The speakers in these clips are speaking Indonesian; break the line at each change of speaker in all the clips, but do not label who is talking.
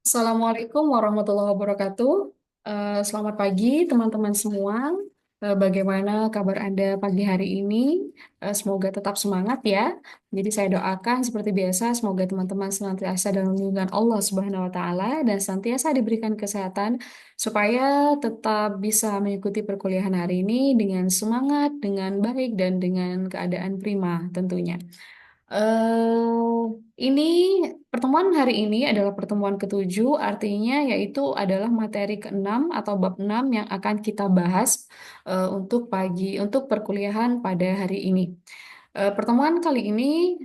Assalamualaikum warahmatullahi wabarakatuh. Selamat pagi teman-teman semua. Bagaimana kabar Anda pagi hari ini? Semoga tetap semangat ya. Jadi saya doakan seperti biasa, semoga teman-teman senantiasa dalam lindungan Allah Subhanahu wa Ta'ala dan senantiasa diberikan kesehatan supaya tetap bisa mengikuti perkuliahan hari ini dengan semangat, dengan baik, dan dengan keadaan prima tentunya. Ini pertemuan hari ini adalah pertemuan ketujuh, artinya yaitu adalah materi keenam atau bab 6 yang akan kita bahas untuk perkuliahan pada hari ini. Pertemuan kali ini,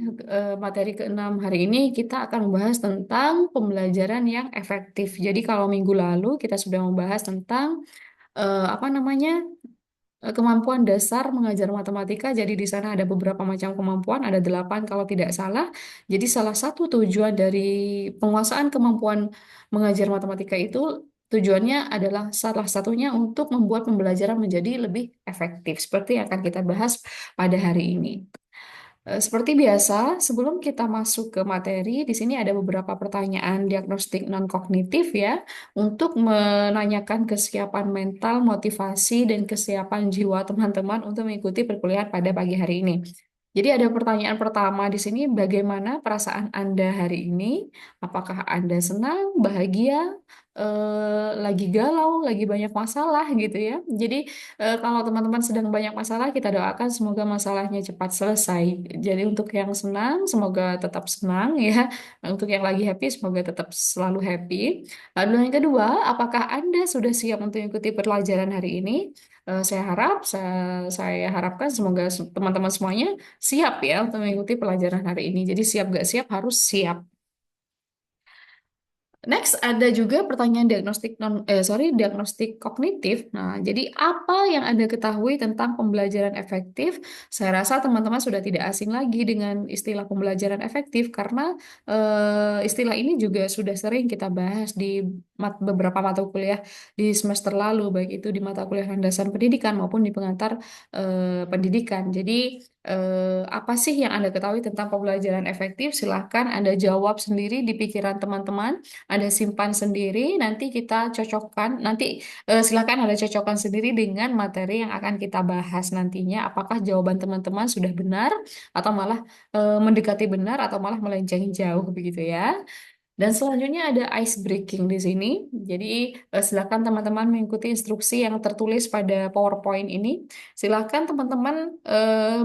materi keenam hari ini kita akan membahas tentang pembelajaran yang efektif. Jadi kalau minggu lalu kita sudah membahas tentang apa namanya kemampuan dasar mengajar matematika. Jadi di sana ada beberapa macam kemampuan, ada 8 kalau tidak salah. Jadi salah satu tujuan dari penguasaan kemampuan mengajar matematika itu tujuannya adalah salah satunya untuk membuat pembelajaran menjadi lebih efektif. Seperti yang akan kita bahas pada hari ini. Seperti biasa, sebelum kita masuk ke materi, di sini ada beberapa pertanyaan diagnostik non-kognitif ya, untuk menanyakan kesiapan mental, motivasi, dan kesiapan jiwa teman-teman untuk mengikuti perkuliahan pada pagi hari ini. Jadi ada pertanyaan pertama di sini, bagaimana perasaan Anda hari ini? Apakah Anda senang, bahagia, lagi galau, lagi banyak masalah gitu ya? Jadi kalau teman-teman sedang banyak masalah, kita doakan semoga masalahnya cepat selesai. Jadi untuk yang senang, semoga tetap senang ya. Untuk yang lagi happy, semoga tetap selalu happy. Lalu yang kedua, apakah Anda sudah siap untuk mengikuti pelajaran hari ini? Saya harapkan semoga teman-teman semuanya siap ya untuk mengikuti pelajaran hari ini. Jadi siap gak siap harus siap. Next, ada juga pertanyaan diagnostik kognitif. Nah, jadi apa yang Anda ketahui tentang pembelajaran efektif? Saya rasa teman-teman sudah tidak asing lagi dengan istilah pembelajaran efektif karena istilah ini juga sudah sering kita bahas di beberapa mata kuliah di semester lalu, baik itu di mata kuliah landasan pendidikan maupun di pengantar pendidikan. Jadi apa sih yang Anda ketahui tentang pembelajaran efektif? Silahkan Anda jawab sendiri di pikiran teman-teman. Ada simpan sendiri, nanti kita cocokkan, nanti silakan ada cocokkan sendiri dengan materi yang akan kita bahas nantinya. Apakah jawaban teman-teman sudah benar, atau malah mendekati benar, atau malah melenceng jauh begitu ya. Dan selanjutnya ada ice breaking di sini. Jadi silakan teman-teman mengikuti instruksi yang tertulis pada PowerPoint ini. Silakan teman-teman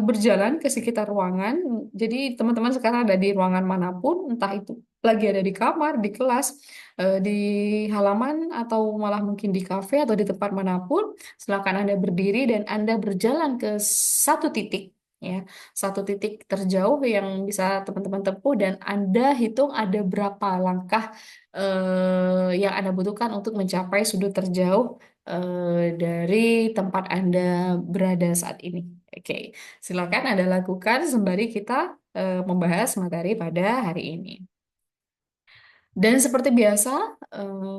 berjalan ke sekitar ruangan. Jadi teman-teman sekarang ada di ruangan manapun, entah itu lagi ada di kamar, di kelas, di halaman, atau malah mungkin di kafe atau di tempat manapun. Silakan Anda berdiri dan Anda berjalan ke satu titik. Ya, satu titik terjauh yang bisa teman-teman tempuh dan Anda hitung ada berapa langkah yang Anda butuhkan untuk mencapai sudut terjauh dari tempat Anda berada saat ini. Oke, silakan Anda lakukan sembari kita membahas materi pada hari ini. Dan seperti biasa,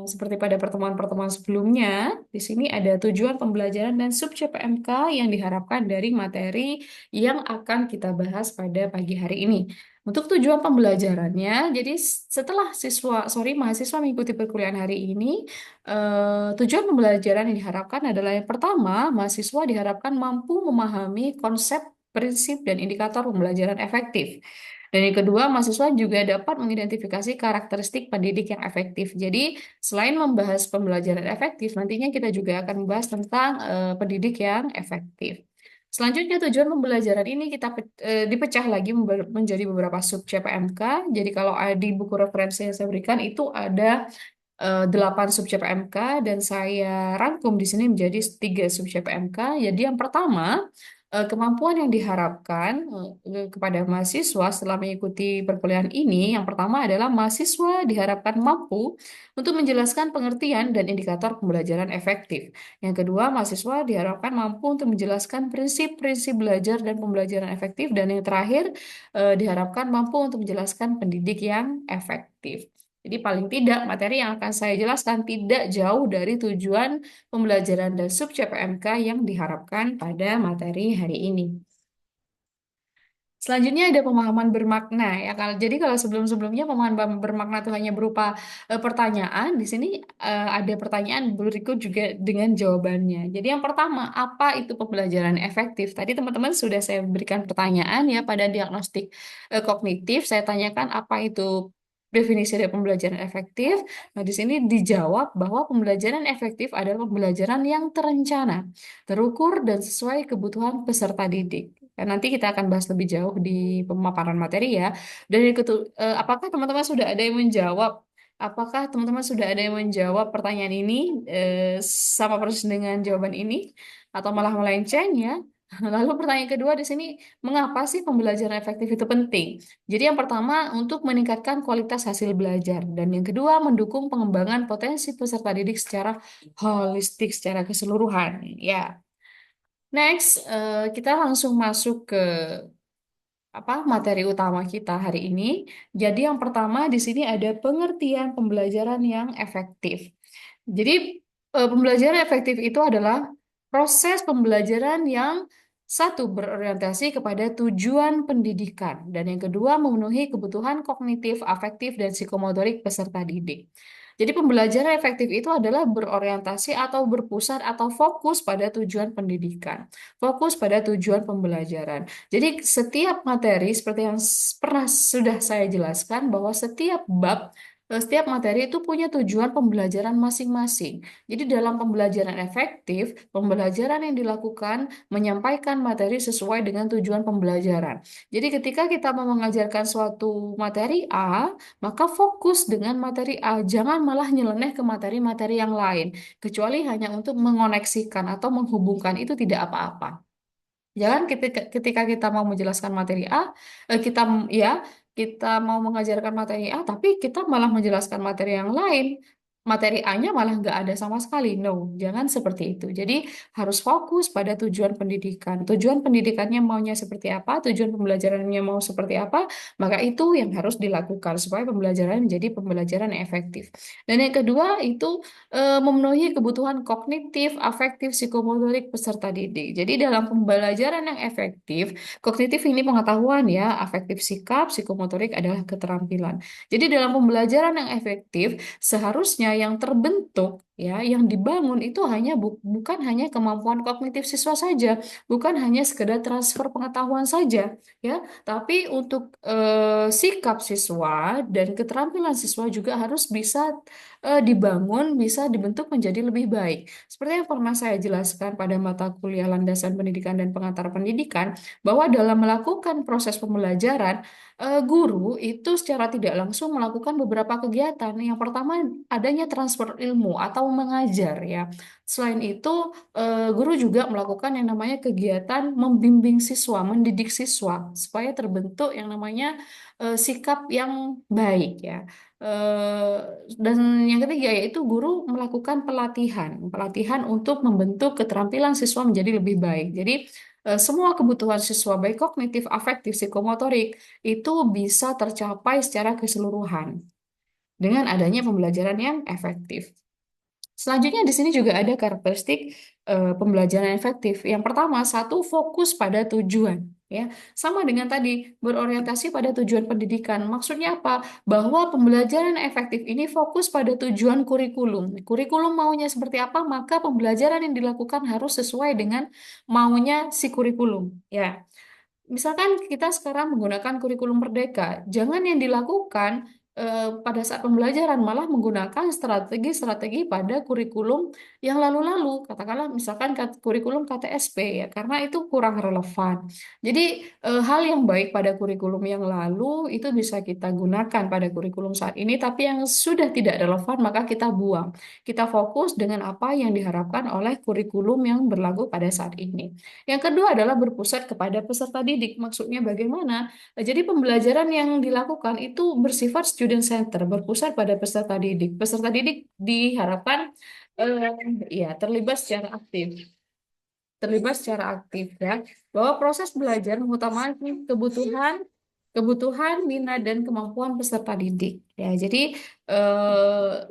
seperti pada pertemuan-pertemuan sebelumnya, di sini ada tujuan pembelajaran dan sub CPMK yang diharapkan dari materi yang akan kita bahas pada pagi hari ini. Untuk tujuan pembelajarannya, jadi setelah mahasiswa mengikuti perkuliahan hari ini, tujuan pembelajaran yang diharapkan adalah yang pertama, mahasiswa diharapkan mampu memahami konsep, prinsip, dan indikator pembelajaran efektif. Dan yang kedua, mahasiswa juga dapat mengidentifikasi karakteristik pendidik yang efektif. Jadi, selain membahas pembelajaran efektif, nantinya kita juga akan membahas tentang pendidik yang efektif. Selanjutnya, tujuan pembelajaran ini dipecah lagi menjadi beberapa sub CPMK. Jadi, kalau di buku referensi yang saya berikan itu ada 8 sub CPMK dan saya rangkum di sini menjadi 3 sub CPMK. Jadi yang pertama, kemampuan yang diharapkan kepada mahasiswa setelah mengikuti perkuliahan ini, yang pertama adalah mahasiswa diharapkan mampu untuk menjelaskan pengertian dan indikator pembelajaran efektif. Yang kedua, mahasiswa diharapkan mampu untuk menjelaskan prinsip-prinsip belajar dan pembelajaran efektif. Dan yang terakhir, diharapkan mampu untuk menjelaskan pendidik yang efektif. Jadi paling tidak materi yang akan saya jelaskan tidak jauh dari tujuan pembelajaran dan sub CPMK yang diharapkan pada materi hari ini. Selanjutnya ada pemahaman bermakna ya. Jadi kalau sebelum-sebelumnya pemahaman bermakna itu hanya berupa pertanyaan, di sini ada pertanyaan berikut juga dengan jawabannya. Jadi yang pertama, apa itu pembelajaran efektif? Tadi teman-teman sudah saya berikan pertanyaan ya pada diagnostik kognitif. Saya tanyakan apa itu definisi dari pembelajaran efektif. Nah, di sini dijawab bahwa pembelajaran efektif adalah pembelajaran yang terencana, terukur, dan sesuai kebutuhan peserta didik. Dan nanti kita akan bahas lebih jauh di pemaparan materi ya. Dan yang apakah teman-teman sudah ada yang menjawab? Apakah teman-teman sudah ada yang menjawab pertanyaan ini sama persis dengan jawaban ini atau malah melenceng ya? Lalu pertanyaan kedua di sini, mengapa sih pembelajaran efektif itu penting? Jadi yang pertama untuk meningkatkan kualitas hasil belajar dan yang kedua mendukung pengembangan potensi peserta didik secara holistik, secara keseluruhan. Ya, next, kita langsung masuk ke materi utama kita hari ini. Jadi yang pertama di sini ada pengertian pembelajaran yang efektif. Jadi pembelajaran efektif itu adalah proses pembelajaran yang satu berorientasi kepada tujuan pendidikan dan yang kedua memenuhi kebutuhan kognitif, afektif, dan psikomotorik peserta didik. Jadi pembelajaran efektif itu adalah berorientasi atau berpusat atau fokus pada tujuan pendidikan, fokus pada tujuan pembelajaran. Jadi setiap materi seperti yang pernah sudah saya jelaskan bahwa setiap bab setiap materi itu punya tujuan pembelajaran masing-masing. Jadi dalam pembelajaran efektif, pembelajaran yang dilakukan menyampaikan materi sesuai dengan tujuan pembelajaran. Jadi ketika kita mau mengajarkan suatu materi A, maka fokus dengan materi A. Jangan malah nyeleneh ke materi-materi yang lain, kecuali hanya untuk mengoneksikan atau menghubungkan itu tidak apa-apa. Jangan ketika kita mau menjelaskan materi A, kita ya kita mau mengajarkan materi A, tapi kita malah menjelaskan materi yang lain. Materi A-nya malah nggak ada sama sekali. No, jangan seperti itu. Jadi harus fokus pada tujuan pendidikan. Tujuan pendidikannya maunya seperti apa, tujuan pembelajarannya mau seperti apa, maka itu yang harus dilakukan supaya pembelajaran menjadi pembelajaran yang efektif. Dan yang kedua itu memenuhi kebutuhan kognitif, afektif, psikomotorik peserta didik. Jadi dalam pembelajaran yang efektif, kognitif ini pengetahuan ya, afektif sikap, psikomotorik adalah keterampilan. Jadi dalam pembelajaran yang efektif, seharusnya yang terbentuk ya, yang dibangun itu bukan hanya kemampuan kognitif siswa saja, bukan hanya sekedar transfer pengetahuan saja ya, tapi untuk sikap siswa dan keterampilan siswa juga harus bisa dibangun, bisa dibentuk menjadi lebih baik. Seperti yang pernah saya jelaskan pada mata kuliah landasan pendidikan dan pengantar pendidikan, bahwa dalam melakukan proses pembelajaran, guru itu secara tidak langsung melakukan beberapa kegiatan. Yang pertama adanya transfer ilmu atau mengajar ya. Selain itu, guru juga melakukan yang namanya kegiatan membimbing siswa, mendidik siswa supaya terbentuk yang namanya sikap yang baik ya. Eh, dan yang ketiga yaitu guru melakukan pelatihan, pelatihan untuk membentuk keterampilan siswa menjadi lebih baik. Jadi semua kebutuhan siswa baik kognitif, afektif, psikomotorik itu bisa tercapai secara keseluruhan dengan adanya pembelajaran yang efektif. Selanjutnya di sini juga ada karakteristik pembelajaran efektif. Yang pertama, satu fokus pada tujuan. Ya, sama dengan tadi berorientasi pada tujuan pendidikan. Maksudnya apa? Bahwa pembelajaran efektif ini fokus pada tujuan kurikulum. Kurikulum maunya seperti apa, maka pembelajaran yang dilakukan harus sesuai dengan maunya si kurikulum. Ya, misalkan kita sekarang menggunakan kurikulum Merdeka, jangan yang dilakukan pada saat pembelajaran malah menggunakan strategi-strategi pada kurikulum yang lalu-lalu. Katakanlah misalkan kurikulum KTSP ya, karena itu kurang relevan. Jadi hal yang baik pada kurikulum yang lalu itu bisa kita gunakan pada kurikulum saat ini, tapi yang sudah tidak relevan maka kita buang. Kita fokus dengan apa yang diharapkan oleh kurikulum yang berlaku pada saat ini. Yang kedua adalah berpusat kepada peserta didik. Maksudnya bagaimana? Jadi pembelajaran yang dilakukan itu bersifat student center, berpusat pada peserta didik. Peserta didik diharapkan ya terlibat secara aktif. Terlibat secara aktif ya. Bahwa proses belajar mengutamakan kebutuhan kebutuhan, minat, dan kemampuan peserta didik. Ya, jadi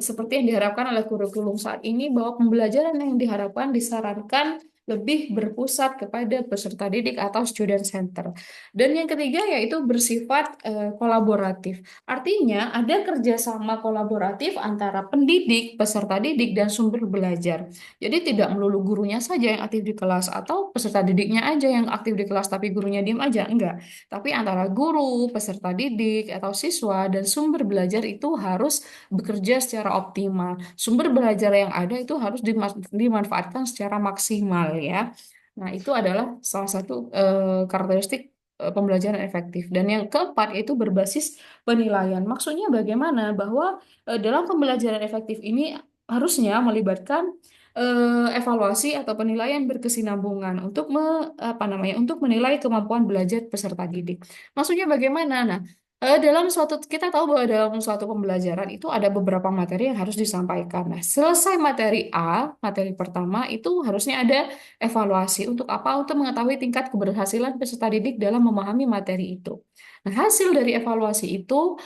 seperti yang diharapkan oleh kurikulum saat ini bahwa pembelajaran yang diharapkan disarankan lebih berpusat kepada peserta didik atau student center. Dan yang ketiga yaitu bersifat kolaboratif. Artinya ada kerjasama kolaboratif antara pendidik, peserta didik, dan sumber belajar. Jadi tidak melulu gurunya saja yang aktif di kelas atau peserta didiknya aja yang aktif di kelas tapi gurunya diem aja. Enggak. Tapi antara guru, peserta didik, atau siswa, dan sumber belajar itu harus bekerja secara optimal. Sumber belajar yang ada itu harus dimanfaatkan secara maksimal ya. Nah, itu adalah salah satu karakteristik pembelajaran efektif. Dan yang keempat yaitu berbasis penilaian. Maksudnya bagaimana? Bahwa dalam pembelajaran efektif ini harusnya melibatkan evaluasi atau penilaian berkesinambungan untuk apa namanya untuk menilai kemampuan belajar peserta didik. Maksudnya bagaimana? Nah, dalam suatu kita tahu bahwa dalam suatu pembelajaran itu ada beberapa materi yang harus disampaikan. Nah, selesai materi A, materi pertama itu harusnya ada evaluasi untuk apa? Untuk mengetahui tingkat keberhasilan peserta didik dalam memahami materi itu. Nah, hasil dari evaluasi itu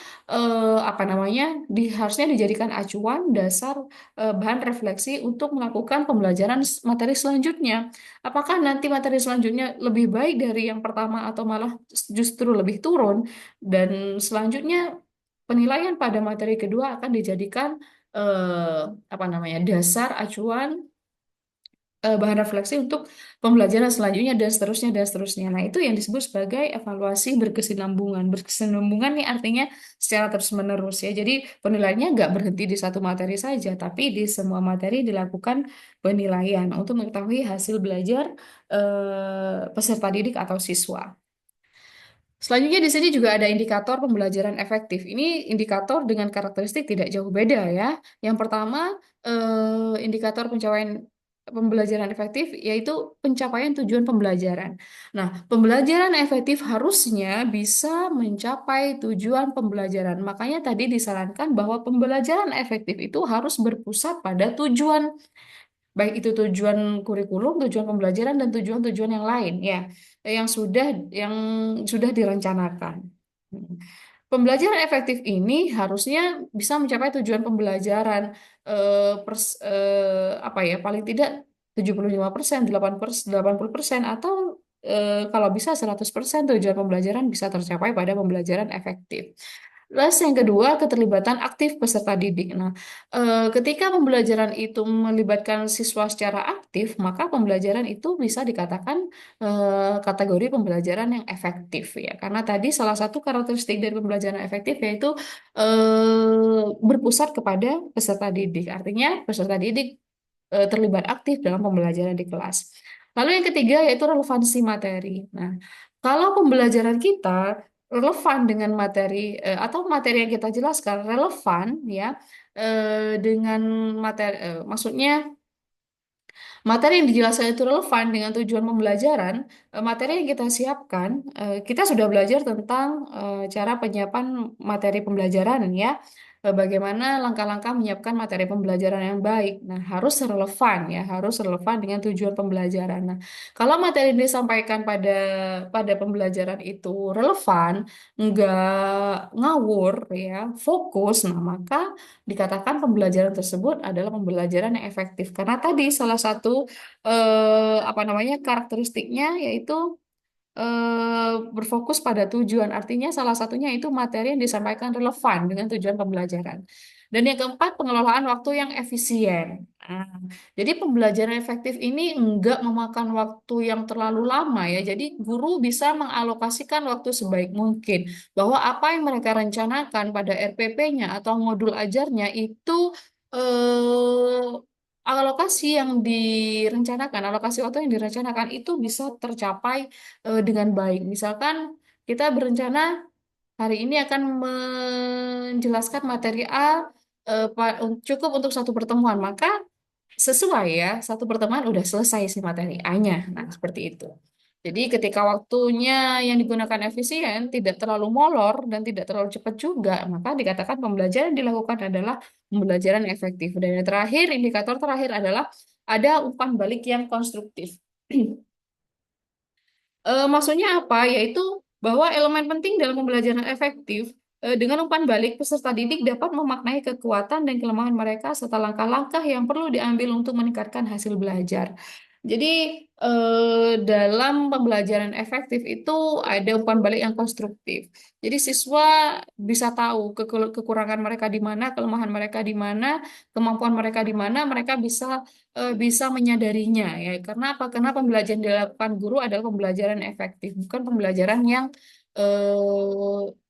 apa namanya harusnya dijadikan acuan dasar bahan refleksi untuk melakukan pembelajaran materi selanjutnya. Apakah nanti materi selanjutnya lebih baik dari yang pertama atau malah justru lebih turun? Dan selanjutnya penilaian pada materi kedua akan dijadikan apa namanya dasar acuan bahan refleksi untuk pembelajaran selanjutnya dan seterusnya dan seterusnya. Nah, itu yang disebut sebagai evaluasi berkesinambungan. Berkesinambungan nih artinya secara terus-menerus ya. Jadi penilaiannya nggak berhenti di satu materi saja, tapi di semua materi dilakukan penilaian untuk mengetahui hasil belajar peserta didik atau siswa. Selanjutnya di sini juga ada indikator pembelajaran efektif. Ini indikator dengan karakteristik tidak jauh beda ya. Yang pertama, indikator pencapaian pembelajaran efektif yaitu pencapaian tujuan pembelajaran. Nah, pembelajaran efektif harusnya bisa mencapai tujuan pembelajaran. Makanya tadi disarankan bahwa pembelajaran efektif itu harus berpusat pada tujuan, baik itu tujuan kurikulum, tujuan pembelajaran, dan tujuan-tujuan yang lain ya, yang sudah direncanakan. Hmm. Pembelajaran efektif ini harusnya bisa mencapai tujuan pembelajaran apa ya, paling tidak 75%, 80%, atau kalau bisa 100% tujuan pembelajaran bisa tercapai pada pembelajaran efektif. Terus yang kedua, keterlibatan aktif peserta didik. Nah, ketika pembelajaran itu melibatkan siswa secara aktif, maka pembelajaran itu bisa dikatakan kategori pembelajaran yang efektif ya. Karena tadi salah satu karakteristik dari pembelajaran efektif yaitu berpusat kepada peserta didik. Artinya peserta didik terlibat aktif dalam pembelajaran di kelas. Lalu yang ketiga yaitu relevansi materi. Nah, kalau pembelajaran kita relevan dengan materi atau materi yang kita jelaskan relevan ya dengan materi maksudnya materi yang dijelaskan itu relevan dengan tujuan pembelajaran, materi yang kita siapkan, kita sudah belajar tentang cara penyiapan materi pembelajaran ya. Bagaimana langkah-langkah menyiapkan materi pembelajaran yang baik. Nah, harus relevan ya, harus relevan dengan tujuan pembelajaran. Nah, kalau materi yang disampaikan pada pembelajaran itu relevan, nggak ngawur ya, fokus, nah maka dikatakan pembelajaran tersebut adalah pembelajaran yang efektif karena tadi salah satu apa namanya karakteristiknya yaitu berfokus pada tujuan. Artinya salah satunya itu materi yang disampaikan relevan dengan tujuan pembelajaran. Dan yang keempat, pengelolaan waktu yang efisien. Nah, jadi pembelajaran efektif ini enggak memakan waktu yang terlalu lama ya. Jadi guru bisa mengalokasikan waktu sebaik mungkin. Bahwa apa yang mereka rencanakan pada RPP-nya atau modul ajarnya itu alokasi yang direncanakan, alokasi waktu yang direncanakan itu bisa tercapai dengan baik. Misalkan kita berencana hari ini akan menjelaskan materi A cukup untuk satu pertemuan, maka sesuai ya, satu pertemuan udah selesai si materi A-nya. Nah, seperti itu. Jadi ketika waktunya yang digunakan efisien, tidak terlalu molor dan tidak terlalu cepat juga, maka dikatakan pembelajaran yang dilakukan adalah pembelajaran efektif. Dan yang terakhir, indikator terakhir adalah ada umpan balik yang konstruktif. Maksudnya apa? Yaitu bahwa elemen penting dalam pembelajaran efektif dengan umpan balik peserta didik dapat memaknai kekuatan dan kelemahan mereka serta langkah-langkah yang perlu diambil untuk meningkatkan hasil belajar. Jadi dalam pembelajaran efektif itu ada umpan balik yang konstruktif. Jadi siswa bisa tahu kekurangan mereka di mana, kelemahan mereka di mana, kemampuan mereka di mana, mereka bisa menyadarinya ya. Karena apa? Karena pembelajaran yang dilakukan guru adalah pembelajaran efektif, bukan pembelajaran yang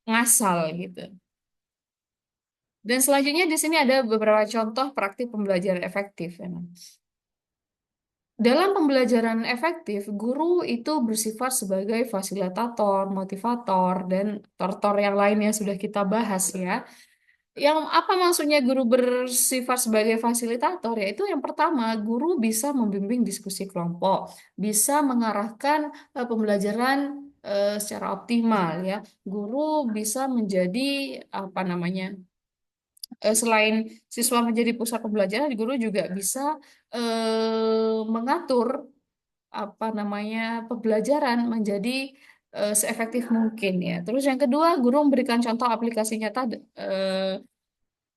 ngasal gitu. Dan selanjutnya di sini ada beberapa contoh praktik pembelajaran efektif. Ya. Dalam pembelajaran efektif, guru itu bersifat sebagai fasilitator, motivator, dan tortor yang lain yang sudah kita bahas ya. Yang apa maksudnya guru bersifat sebagai fasilitator? Yaitu yang pertama, guru bisa membimbing diskusi kelompok, bisa mengarahkan pembelajaran secara optimal ya. Guru bisa menjadi apa namanya? Selain siswa menjadi pusat pembelajaran, guru juga bisa mengatur apa namanya pembelajaran menjadi seefektif mungkin ya. Terus yang kedua, guru memberikan contoh aplikasi nyata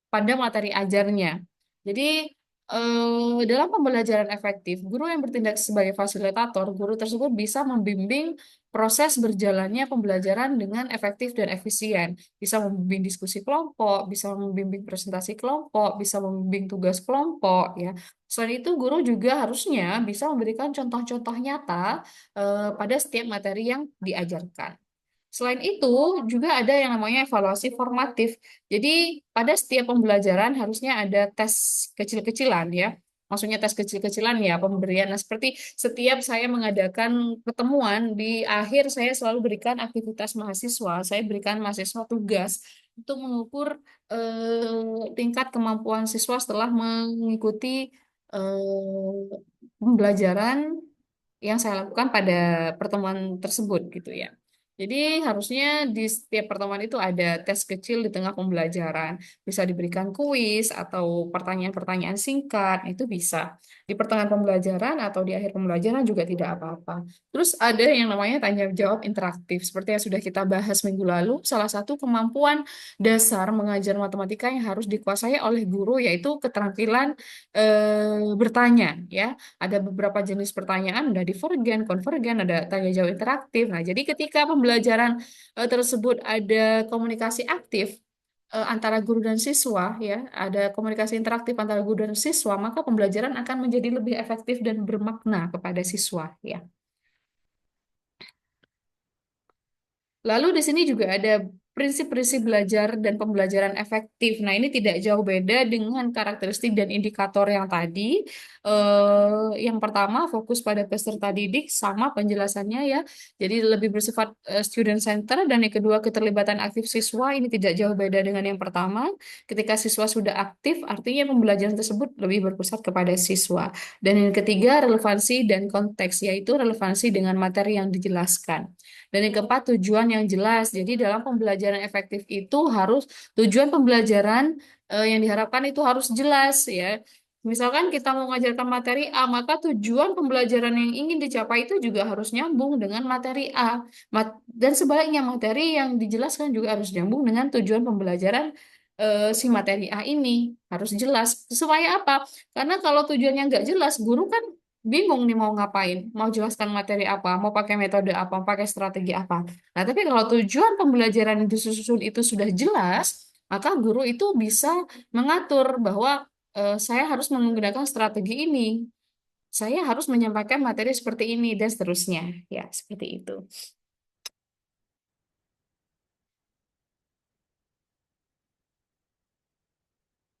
pada materi ajarnya. Jadi, dalam pembelajaran efektif, guru yang bertindak sebagai fasilitator, guru tersebut bisa membimbing proses berjalannya pembelajaran dengan efektif dan efisien. Bisa membimbing diskusi kelompok, bisa membimbing presentasi kelompok, bisa membimbing tugas kelompok, ya. Selain itu, guru juga harusnya bisa memberikan contoh-contoh nyata, pada setiap materi yang diajarkan. Selain itu, juga ada yang namanya evaluasi formatif. Jadi, pada setiap pembelajaran harusnya ada tes kecil-kecilan ya. Maksudnya tes kecil-kecilan ya, pemberian. Nah, seperti setiap saya mengadakan pertemuan, di akhir saya selalu berikan aktivitas mahasiswa. Saya berikan mahasiswa tugas untuk mengukur tingkat kemampuan siswa setelah mengikuti pembelajaran yang saya lakukan pada pertemuan tersebut gitu ya. Jadi harusnya di setiap pertemuan itu ada tes kecil di tengah pembelajaran. Bisa diberikan kuis atau pertanyaan-pertanyaan singkat, itu bisa. Di pertengahan pembelajaran atau di akhir pembelajaran juga tidak apa-apa. Terus ada yang namanya tanya jawab interaktif. Seperti yang sudah kita bahas minggu lalu, salah satu kemampuan dasar mengajar matematika yang harus dikuasai oleh guru yaitu keterampilan bertanya ya. Ada beberapa jenis pertanyaan, ada divergen, konvergen, ada tanya jawab interaktif. Nah, jadi ketika pembelajaran tersebut ada komunikasi aktif antara guru dan siswa, ya, ada komunikasi interaktif antara guru dan siswa, maka pembelajaran akan menjadi lebih efektif dan bermakna kepada siswa, ya. Lalu di sini juga ada prinsip-prinsip belajar dan pembelajaran efektif. Nah, ini tidak jauh beda dengan karakteristik dan indikator yang tadi. Yang pertama, fokus pada peserta didik sama penjelasannya ya. Jadi lebih bersifat student center dan yang kedua keterlibatan aktif siswa ini tidak jauh beda dengan yang pertama. Ketika siswa sudah aktif, artinya pembelajaran tersebut lebih berpusat kepada siswa. Dan yang ketiga, relevansi dan konteks, yaitu relevansi dengan materi yang dijelaskan. Dan yang keempat, tujuan yang jelas. Jadi dalam pembelajaran efektif itu harus tujuan pembelajaran yang diharapkan itu harus jelas ya. Misalkan kita mau mengajarkan materi A, maka tujuan pembelajaran yang ingin dicapai itu juga harus nyambung dengan materi A. Dan sebaliknya materi yang dijelaskan juga harus nyambung dengan tujuan pembelajaran si materi A ini. Harus jelas. Supaya apa? Karena kalau tujuannya nggak jelas, guru kan bingung nih mau ngapain, mau jelaskan materi apa, mau pakai metode apa, mau pakai strategi apa. Nah, tapi kalau tujuan pembelajaran yang disusun itu sudah jelas, maka guru itu bisa mengatur bahwa saya harus menggunakan strategi ini, saya harus menyampaikan materi seperti ini, dan seterusnya. Ya, seperti itu.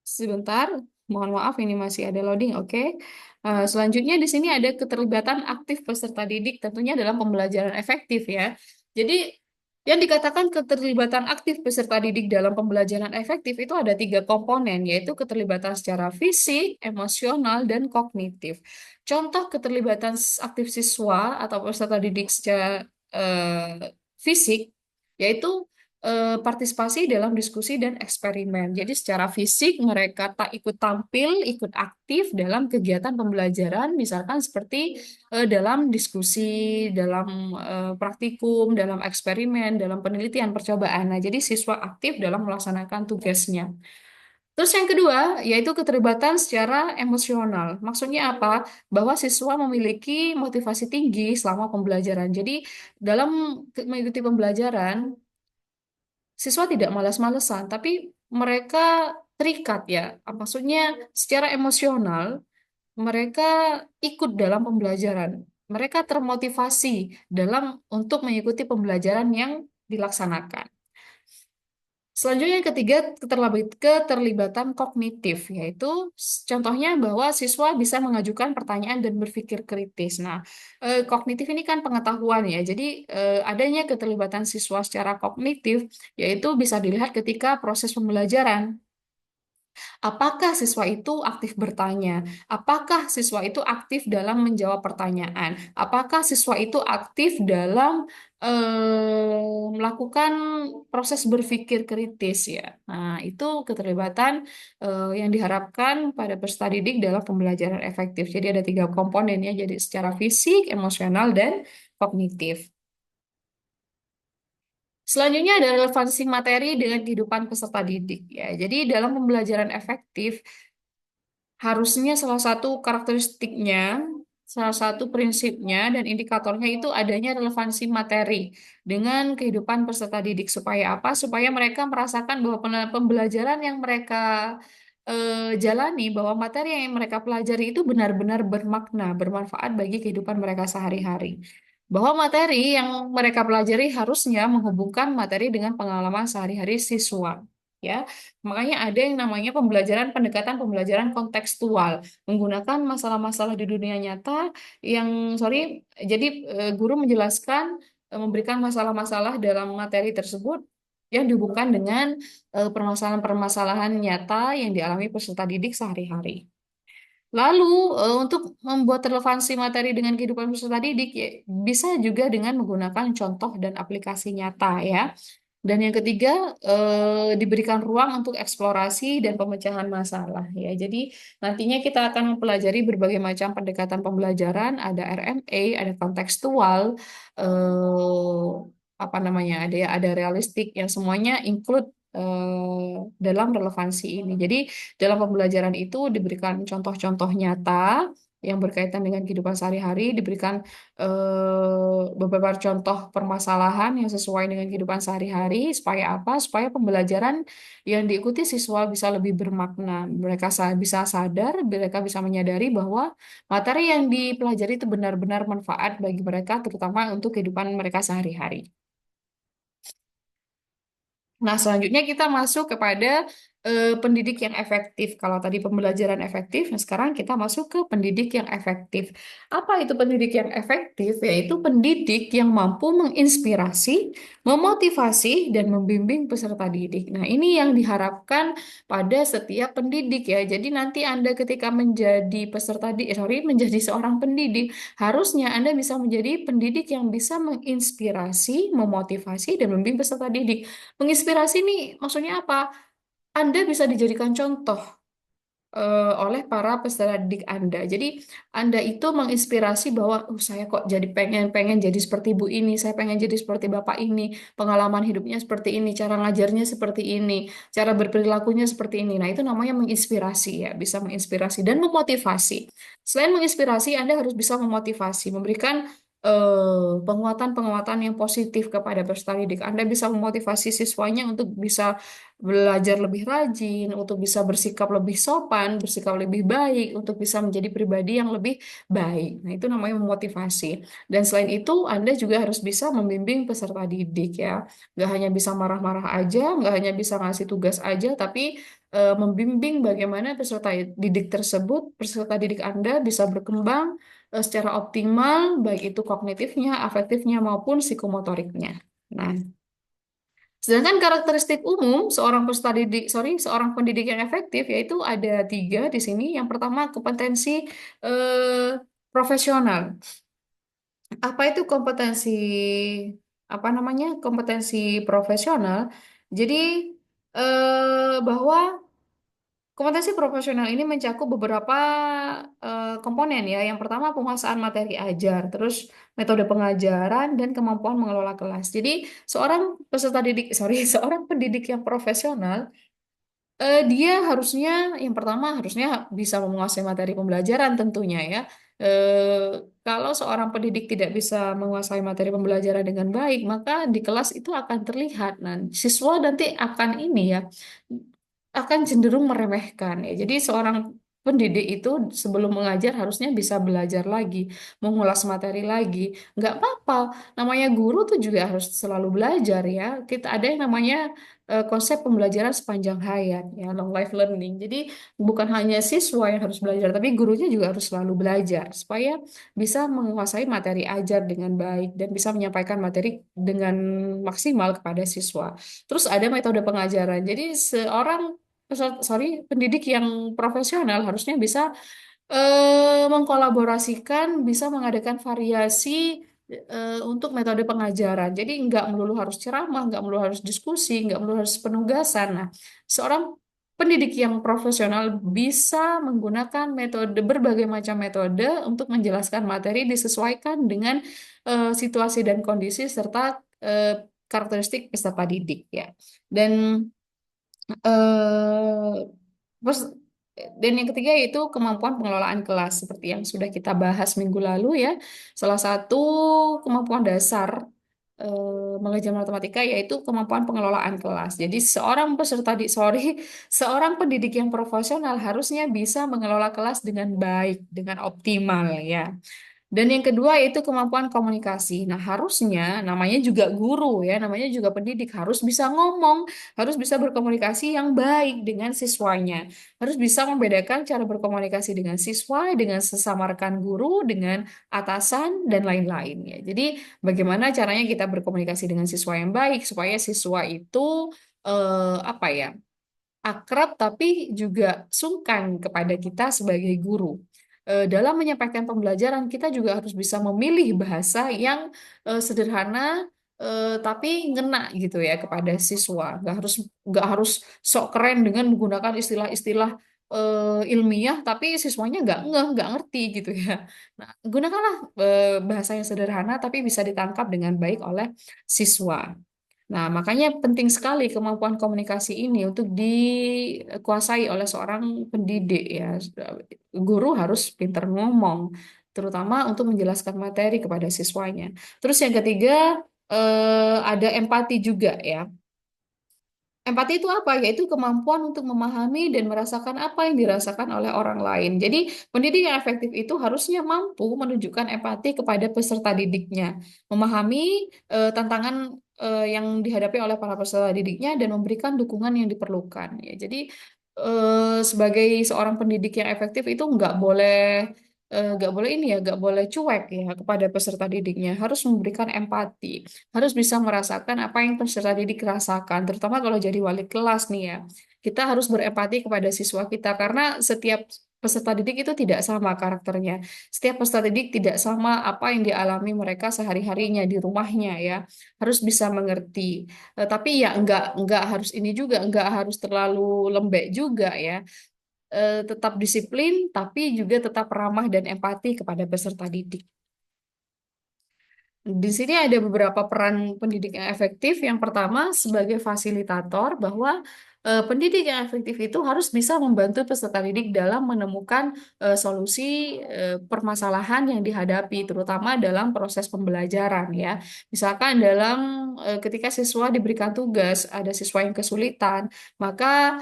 Sebentar, mohon maaf ini masih ada loading. Oke. Selanjutnya di sini ada keterlibatan aktif peserta didik tentunya dalam pembelajaran efektif ya. Jadi yang dikatakan keterlibatan aktif peserta didik dalam pembelajaran efektif itu ada tiga komponen, yaitu keterlibatan secara fisik, emosional, dan kognitif. Contoh keterlibatan aktif siswa atau peserta didik secara fisik, yaitu partisipasi dalam diskusi dan eksperimen. Jadi secara fisik mereka tak ikut tampil, ikut aktif dalam kegiatan pembelajaran, misalkan seperti dalam diskusi, dalam praktikum, dalam eksperimen, dalam penelitian percobaan. Nah, jadi siswa aktif dalam melaksanakan tugasnya. Terus yang kedua, yaitu keterlibatan secara emosional. Maksudnya apa? Bahwa siswa memiliki motivasi tinggi selama pembelajaran. Jadi dalam mengikuti pembelajaran, siswa tidak malas-malesan, tapi mereka terikat ya. Maksudnya secara emosional, mereka ikut dalam pembelajaran. Mereka termotivasi dalam untuk mengikuti pembelajaran yang dilaksanakan. Selanjutnya yang ketiga, keterlibatan kognitif, yaitu contohnya bahwa siswa bisa mengajukan pertanyaan dan berpikir kritis. Nah, kognitif ini kan pengetahuan ya, jadi adanya keterlibatan siswa secara kognitif, yaitu bisa dilihat ketika proses pembelajaran. Apakah siswa itu aktif bertanya? Apakah siswa itu aktif dalam menjawab pertanyaan? Apakah siswa itu aktif dalam melakukan proses berpikir kritis ya? Nah, itu keterlibatan yang diharapkan pada peserta didik dalam pembelajaran efektif. Jadi ada tiga komponen ya, jadi secara fisik, emosional, dan kognitif. Selanjutnya ada relevansi materi dengan kehidupan peserta didik ya. Jadi dalam pembelajaran efektif harusnya salah satu karakteristiknya, salah satu prinsipnya dan indikatornya itu adanya relevansi materi dengan kehidupan peserta didik. Supaya apa? Supaya mereka merasakan bahwa pembelajaran yang mereka jalani, bahwa materi yang mereka pelajari itu benar-benar bermakna, bermanfaat bagi kehidupan mereka sehari-hari. Bahwa materi yang mereka pelajari harusnya menghubungkan materi dengan pengalaman sehari-hari siswa. Ya, makanya ada yang namanya pendekatan pembelajaran kontekstual, menggunakan masalah-masalah di dunia nyata yang, jadi guru menjelaskan, memberikan masalah-masalah dalam materi tersebut yang dihubungkan dengan permasalahan-permasalahan nyata yang dialami peserta didik sehari-hari. Lalu, untuk membuat relevansi materi dengan kehidupan peserta didik, ya, bisa juga dengan menggunakan contoh dan aplikasi nyata ya. Dan yang ketiga, diberikan ruang untuk eksplorasi dan pemecahan masalah ya. Jadi nantinya kita akan mempelajari berbagai macam pendekatan pembelajaran, ada RMA, ada kontekstual, apa namanya, ada realistik yang semuanya include dalam relevansi ini. Jadi dalam pembelajaran itu diberikan contoh-contoh nyata yang berkaitan dengan kehidupan sehari-hari, diberikan beberapa contoh permasalahan yang sesuai dengan kehidupan sehari-hari, supaya apa? Supaya pembelajaran yang diikuti siswa bisa lebih bermakna. Mereka bisa sadar, mereka bisa menyadari bahwa materi yang dipelajari itu benar-benar manfaat bagi mereka, terutama untuk kehidupan mereka sehari-hari. Nah, selanjutnya kita masuk kepada pendidik yang efektif. Kalau tadi pembelajaran efektif, nah sekarang kita masuk ke pendidik yang efektif. Apa itu pendidik yang efektif? Yaitu pendidik yang mampu menginspirasi, memotivasi, dan membimbing peserta didik. Nah, ini yang diharapkan pada setiap pendidik ya. Jadi nanti Anda ketika menjadi menjadi seorang pendidik, harusnya Anda bisa menjadi pendidik yang bisa menginspirasi, memotivasi, dan membimbing peserta didik. Menginspirasi nih, maksudnya apa? Anda bisa dijadikan contoh oleh para peserta didik Anda. Jadi Anda itu menginspirasi bahwa, saya kok jadi pengen pengen jadi seperti ibu ini, saya pengen jadi seperti bapak ini, pengalaman hidupnya seperti ini, cara ngajarnya seperti ini, cara berperilakunya seperti ini. Nah, itu namanya menginspirasi ya, bisa menginspirasi dan memotivasi. Selain menginspirasi, Anda harus bisa memotivasi, memberikan penguatan-penguatan yang positif kepada peserta didik. Anda bisa memotivasi siswanya untuk bisa belajar lebih rajin, untuk bisa bersikap lebih sopan, bersikap lebih baik, untuk bisa menjadi pribadi yang lebih baik. Nah, itu namanya memotivasi. Dan selain itu, Anda juga harus bisa membimbing peserta didik ya. Nggak hanya bisa marah-marah aja, nggak hanya bisa ngasih tugas aja, tapi membimbing bagaimana peserta didik Anda bisa berkembang secara optimal, baik itu kognitifnya, afektifnya, maupun psikomotoriknya. Nah, sedangkan karakteristik umum seorang pendidik yang efektif yaitu ada tiga di sini. Yang pertama kompetensi profesional. Apa itu kompetensi profesional? Jadi bahwa kompetensi profesional ini mencakup beberapa komponen ya. Yang pertama penguasaan materi ajar, terus metode pengajaran dan kemampuan mengelola kelas. Jadi seorang peserta didik, seorang pendidik yang profesional Dia harusnya yang pertama harusnya bisa menguasai materi pembelajaran tentunya ya. Kalau seorang pendidik tidak bisa menguasai materi pembelajaran dengan baik, maka di kelas itu akan terlihat. Nah, siswa nanti akan ini ya, akan cenderung meremehkan ya. Jadi seorang pendidik itu sebelum mengajar harusnya bisa belajar lagi, mengulas materi lagi. Nggak apa-apa, namanya guru tuh juga harus selalu belajar ya. Kita ada yang namanya konsep pembelajaran sepanjang hayat ya, long life learning. Jadi bukan hanya siswa yang harus belajar, tapi gurunya juga harus selalu belajar supaya bisa menguasai materi ajar dengan baik dan bisa menyampaikan materi dengan maksimal kepada siswa. Terus ada metode pengajaran. Jadi seorang pendidik yang profesional harusnya bisa mengkolaborasikan, bisa mengadakan variasi untuk metode pengajaran. Jadi nggak melulu harus ceramah, nggak melulu harus diskusi, nggak melulu harus penugasan. Nah, seorang pendidik yang profesional bisa menggunakan metode berbagai macam metode untuk menjelaskan materi disesuaikan dengan situasi dan kondisi serta karakteristik peserta didik ya. Dan eh terus dan yang ketiga yaitu kemampuan pengelolaan kelas seperti yang sudah kita bahas minggu lalu ya. Salah satu kemampuan dasar mengajar matematika yaitu kemampuan pengelolaan kelas. Jadi seorang pendidik yang profesional harusnya bisa mengelola kelas dengan baik, dengan optimal ya. Dan yang kedua itu kemampuan komunikasi. Nah, harusnya namanya juga guru ya, namanya juga pendidik harus bisa ngomong, harus bisa berkomunikasi yang baik dengan siswanya. Harus bisa membedakan cara berkomunikasi dengan siswa, dengan sesama rekan guru, dengan atasan dan lain-lain ya. Jadi, bagaimana caranya kita berkomunikasi dengan siswa yang baik supaya siswa itu apa ya? Akrab tapi juga sungkan kepada kita sebagai guru. Dalam menyampaikan pembelajaran, kita juga harus bisa memilih bahasa yang sederhana tapi ngena gitu ya kepada siswa. Nggak harus sok keren dengan menggunakan istilah-istilah ilmiah, tapi siswanya nggak ngerti gitu ya. Nah, gunakanlah bahasa yang sederhana tapi bisa ditangkap dengan baik oleh siswa. Nah, makanya penting sekali kemampuan komunikasi ini untuk dikuasai oleh seorang pendidik ya. Guru harus pintar ngomong, terutama untuk menjelaskan materi kepada siswanya. Terus yang ketiga, ada empati juga ya. Empati itu apa? Yaitu kemampuan untuk memahami dan merasakan apa yang dirasakan oleh orang lain. Jadi, pendidik yang efektif itu harusnya mampu menunjukkan empati kepada peserta didiknya, memahami tantangan yang dihadapi oleh para peserta didiknya dan memberikan dukungan yang diperlukan. Ya, jadi, sebagai seorang pendidik yang efektif itu nggak boleh ini ya, nggak boleh cuek ya kepada peserta didiknya. Harus memberikan empati, harus bisa merasakan apa yang peserta didik rasakan, terutama kalau jadi wali kelas nih ya. Kita harus berempati kepada siswa kita karena setiap peserta didik itu tidak sama karakternya. Setiap peserta didik tidak sama apa yang dialami mereka sehari-harinya di rumahnya ya. Harus bisa mengerti. Tapi ya nggak harus ini juga, nggak harus terlalu lembek juga ya. Tetap disiplin, tapi juga tetap ramah dan empati kepada peserta didik. Di sini ada beberapa peran pendidik yang efektif. Yang pertama, sebagai fasilitator, bahwa pendidik yang efektif itu harus bisa membantu peserta didik dalam menemukan solusi permasalahan yang dihadapi, terutama dalam proses pembelajaran ya. Misalkan ketika siswa diberikan tugas, ada siswa yang kesulitan, maka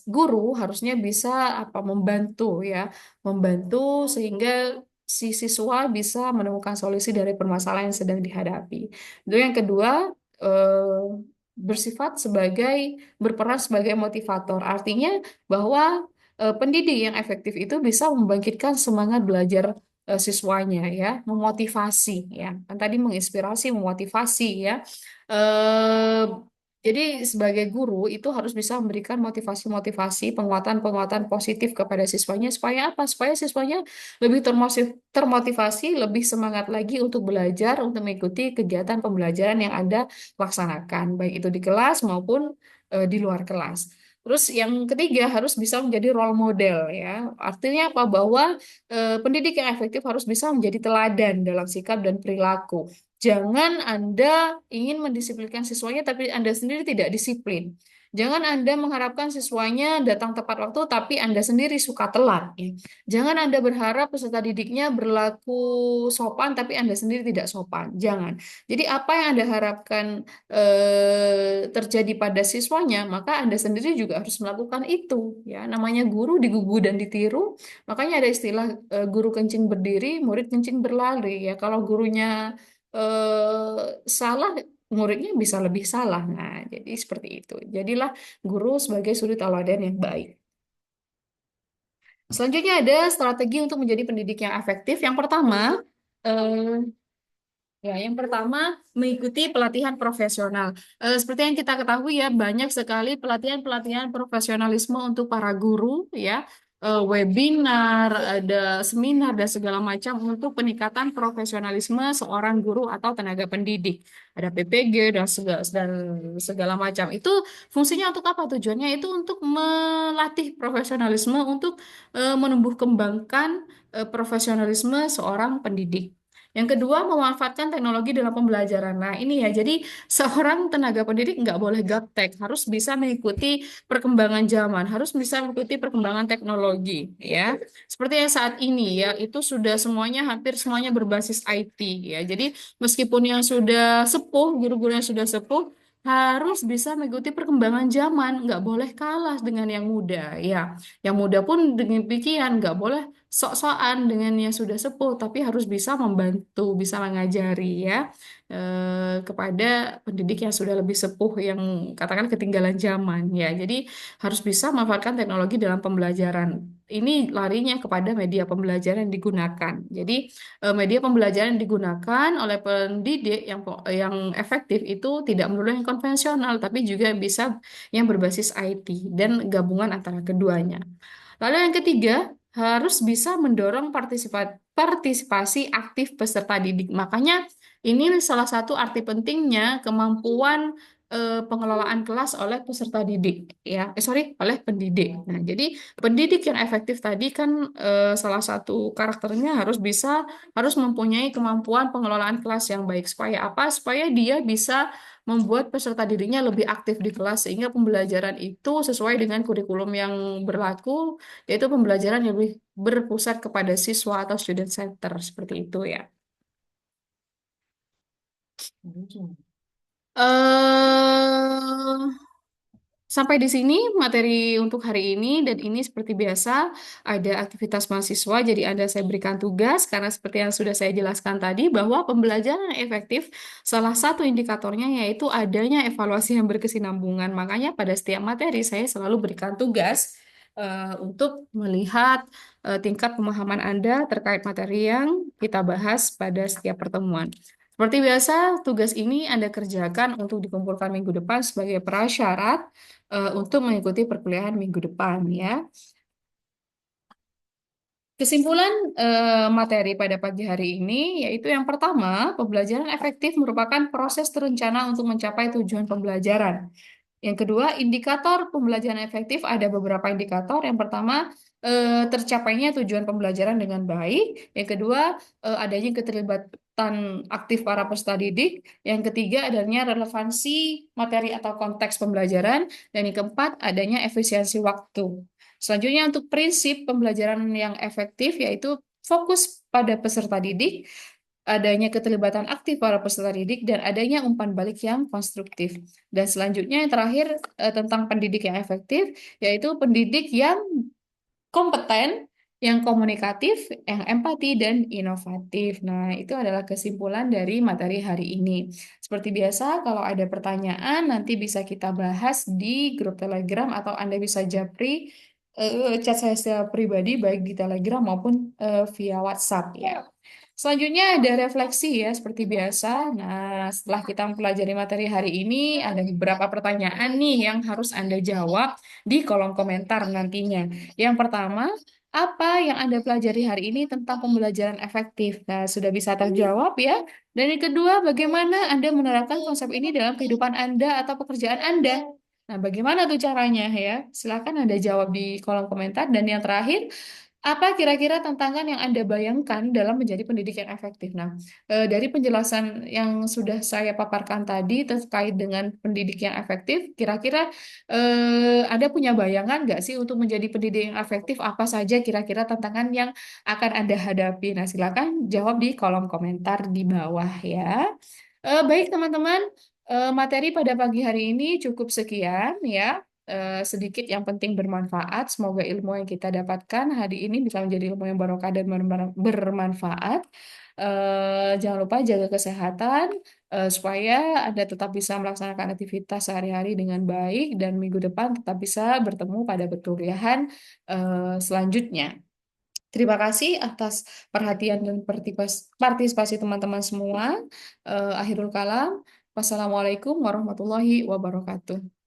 guru harusnya bisa membantu ya, membantu sehingga si siswa bisa menemukan solusi dari permasalahan yang sedang dihadapi. Lalu yang kedua, bersifat berperan sebagai motivator. Artinya bahwa pendidik yang efektif itu bisa membangkitkan semangat belajar siswanya ya, memotivasi ya. Kan tadi menginspirasi, memotivasi ya. Eh, jadi sebagai guru itu harus bisa memberikan motivasi-motivasi, penguatan-penguatan positif kepada siswanya supaya apa? Supaya siswanya lebih termotivasi, lebih semangat lagi untuk belajar, untuk mengikuti kegiatan pembelajaran yang Anda laksanakan, baik itu di kelas maupun di luar kelas. Terus yang ketiga harus bisa menjadi role model ya. Artinya apa? Bahwa pendidik yang efektif harus bisa menjadi teladan dalam sikap dan perilaku. Jangan Anda ingin mendisiplinkan siswanya tapi Anda sendiri tidak disiplin. Jangan Anda mengharapkan siswanya datang tepat waktu, tapi Anda sendiri suka telat. Ya. Jangan Anda berharap peserta didiknya berlaku sopan, tapi Anda sendiri tidak sopan. Jangan. Jadi apa yang Anda harapkan terjadi pada siswanya, maka Anda sendiri juga harus melakukan itu. Ya, namanya guru digugu dan ditiru. Makanya ada istilah guru kencing berdiri, murid kencing berlari. Ya, kalau gurunya salah, muridnya bisa lebih salah. Nah, jadi seperti itu. Jadilah guru sebagai suri tauladan yang baik. Selanjutnya ada strategi untuk menjadi pendidik yang efektif. Yang pertama, eh, ya, yang pertama mengikuti pelatihan profesional. Seperti yang kita ketahui ya, banyak sekali pelatihan-pelatihan profesionalisme untuk para guru ya. Webinar, ada seminar dan segala macam untuk peningkatan profesionalisme seorang guru atau tenaga pendidik. Ada PPG dan segala macam. Itu fungsinya untuk apa? Tujuannya itu untuk melatih profesionalisme untuk menumbuh kembangkan profesionalisme seorang pendidik. Yang kedua, memanfaatkan teknologi dalam pembelajaran. Nah, ini ya, jadi seorang tenaga pendidik nggak boleh gaptek, harus bisa mengikuti perkembangan zaman, harus bisa mengikuti perkembangan teknologi, ya. Seperti yang saat ini, ya, itu sudah semuanya, hampir semuanya berbasis IT, ya. Jadi, meskipun yang sudah sepuh, guru-guru yang sudah sepuh, harus bisa mengikuti perkembangan zaman, nggak boleh kalah dengan yang muda, ya. Yang muda pun dengan demikian, nggak boleh sok-sokan dengan yang sudah sepuh, tapi harus bisa membantu, bisa mengajari ya kepada pendidik yang sudah lebih sepuh yang katakan ketinggalan zaman ya. Jadi harus bisa memanfaatkan teknologi dalam pembelajaran. Ini larinya kepada media pembelajaran yang digunakan. Jadi media pembelajaran yang digunakan oleh pendidik yang efektif itu tidak melulu yang konvensional, tapi juga bisa yang berbasis IT dan gabungan antara keduanya. Lalu yang ketiga, harus bisa mendorong partisipasi aktif peserta didik. Makanya ini salah satu arti pentingnya kemampuan pengelolaan kelas oleh peserta didik, ya, oleh pendidik. Nah, jadi pendidik yang efektif tadi kan salah satu karakternya harus mempunyai kemampuan pengelolaan kelas yang baik. Supaya apa? Supaya dia bisa membuat peserta didiknya lebih aktif di kelas sehingga pembelajaran itu sesuai dengan kurikulum yang berlaku, yaitu pembelajaran yang lebih berpusat kepada siswa atau student center seperti itu ya. eh Sampai di sini materi untuk hari ini dan ini seperti biasa ada aktivitas mahasiswa jadi Anda saya berikan tugas karena seperti yang sudah saya jelaskan tadi bahwa pembelajaran yang efektif salah satu indikatornya yaitu adanya evaluasi yang berkesinambungan. Makanya pada setiap materi saya selalu berikan tugas untuk melihat tingkat pemahaman Anda terkait materi yang kita bahas pada setiap pertemuan. Seperti biasa, tugas ini Anda kerjakan untuk dikumpulkan minggu depan sebagai prasyarat untuk mengikuti perkuliahan minggu depan ya. Kesimpulan materi pada pagi hari ini yaitu yang pertama, pembelajaran efektif merupakan proses terencana untuk mencapai tujuan pembelajaran. Yang kedua, indikator pembelajaran efektif ada beberapa indikator. Yang pertama, tercapainya tujuan pembelajaran dengan baik. Yang kedua, adanya keterlibatan aktif para peserta didik. Yang ketiga, adanya relevansi materi atau konteks pembelajaran. Dan yang keempat, adanya efisiensi waktu. Selanjutnya, untuk prinsip pembelajaran yang efektif, yaitu fokus pada peserta didik, adanya keterlibatan aktif para peserta didik, dan adanya umpan balik yang konstruktif. Dan selanjutnya yang terakhir tentang pendidik yang efektif, yaitu pendidik yang kompeten, yang komunikatif, yang empati, dan inovatif. Nah, itu adalah kesimpulan dari materi hari ini. Seperti biasa, kalau ada pertanyaan, nanti bisa kita bahas di grup Telegram atau Anda bisa japri chat saya secara pribadi, baik di Telegram maupun via WhatsApp ya. Selanjutnya ada refleksi ya, seperti biasa. Nah, setelah kita mempelajari materi hari ini, ada beberapa pertanyaan nih yang harus Anda jawab di kolom komentar nantinya. Yang pertama, apa yang Anda pelajari hari ini tentang pembelajaran efektif? Nah, sudah bisa terjawab ya. Dan yang kedua, bagaimana Anda menerapkan konsep ini dalam kehidupan Anda atau pekerjaan Anda? Nah, bagaimana tuh caranya ya? Silakan Anda jawab di kolom komentar. Dan yang terakhir, Apa kira-kira tantangan yang Anda bayangkan dalam menjadi pendidik yang efektif? Nah, dari penjelasan yang sudah saya paparkan tadi terkait dengan pendidik yang efektif, kira-kira Anda punya bayangan nggak sih untuk menjadi pendidik yang efektif? Apa saja kira-kira tantangan yang akan Anda hadapi? Nah, silakan jawab di kolom komentar di bawah ya. Baik teman-teman, materi pada pagi hari ini cukup sekian ya. Sedikit yang penting bermanfaat. Semoga ilmu yang kita dapatkan hari ini bisa menjadi ilmu yang barokah dan bermanfaat. Jangan lupa jaga kesehatan supaya Anda tetap bisa melaksanakan aktivitas sehari-hari dengan baik dan minggu depan tetap bisa bertemu pada perkuliahan selanjutnya. Terima kasih atas perhatian dan partisipasi teman-teman semua. Akhirul kalam. Wassalamualaikum warahmatullahi wabarakatuh.